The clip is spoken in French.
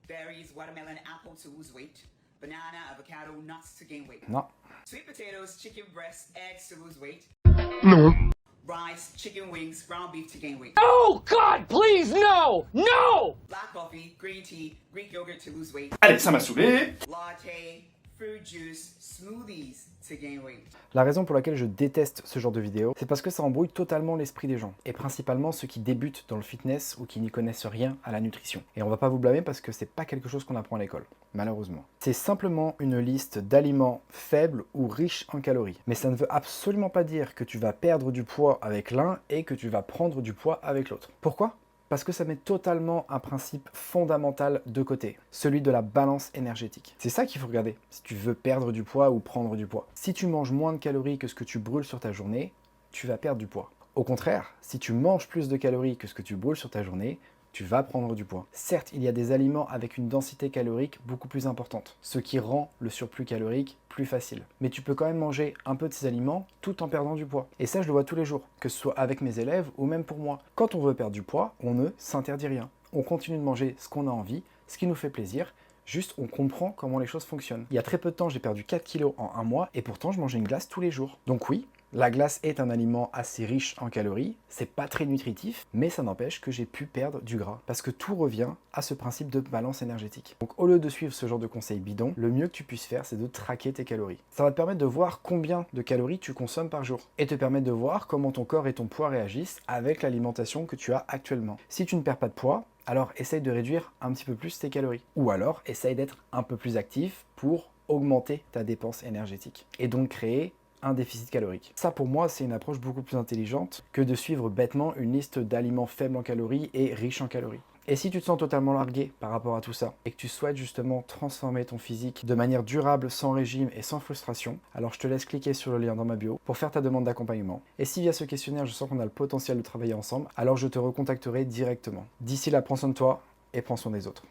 Berries, watermelon, apple to lose weight. Banana, avocado, nuts to gain weight. Non. Sweet potatoes, chicken breasts, eggs to lose weight. No. Rice, chicken wings, ground beef to gain weight. Oh, God, please, no! No! Black coffee, green tea, Greek yogurt to lose weight. Allez, ça m'a saoulé. Latte, fruit juice, smoothies to gain weight. La raison pour laquelle je déteste ce genre de vidéo, c'est parce que ça embrouille totalement l'esprit des gens, et principalement ceux qui débutent dans le fitness ou qui n'y connaissent rien à la nutrition. Et on va pas vous blâmer parce que c'est pas quelque chose qu'on apprend à l'école, malheureusement. C'est simplement une liste d'aliments faibles ou riches en calories. Mais ça ne veut absolument pas dire que tu vas perdre du poids avec l'un et que tu vas prendre du poids avec l'autre. Pourquoi ? Parce que ça met totalement un principe fondamental de côté, celui de la balance énergétique. C'est ça qu'il faut regarder si tu veux perdre du poids ou prendre du poids. Si tu manges moins de calories que ce que tu brûles sur ta journée, tu vas perdre du poids. Au contraire, si tu manges plus de calories que ce que tu brûles sur ta journée, tu vas prendre du poids. Certes, il y a des aliments avec une densité calorique beaucoup plus importante, ce qui rend le surplus calorique plus facile. Mais tu peux quand même manger un peu de ces aliments tout en perdant du poids. Et ça, je le vois tous les jours, que ce soit avec mes élèves ou même pour moi. Quand on veut perdre du poids, on ne s'interdit rien. On continue de manger ce qu'on a envie, ce qui nous fait plaisir, juste on comprend comment les choses fonctionnent. Il y a très peu de temps, j'ai perdu 4 kilos en un mois et pourtant je mangeais une glace tous les jours. Donc oui, la glace est un aliment assez riche en calories, c'est pas très nutritif, mais ça n'empêche que j'ai pu perdre du gras. Parce que tout revient à ce principe de balance énergétique. Donc au lieu de suivre ce genre de conseils bidons, le mieux que tu puisses faire, c'est de traquer tes calories. Ça va te permettre de voir combien de calories tu consommes par jour. Et te permettre de voir comment ton corps et ton poids réagissent avec l'alimentation que tu as actuellement. Si tu ne perds pas de poids, alors essaye de réduire un petit peu plus tes calories. Ou alors essaye d'être un peu plus actif pour augmenter ta dépense énergétique. Et donc créer un déficit calorique. Ça pour moi c'est une approche beaucoup plus intelligente que de suivre bêtement une liste d'aliments faibles en calories et riches en calories. Et si tu te sens totalement largué par rapport à tout ça et que tu souhaites justement transformer ton physique de manière durable, sans régime et sans frustration, alors je te laisse cliquer sur le lien dans ma bio pour faire ta demande d'accompagnement. Et si via ce questionnaire je sens qu'on a le potentiel de travailler ensemble, alors je te recontacterai directement. D'ici là, prends soin de toi et prends soin des autres.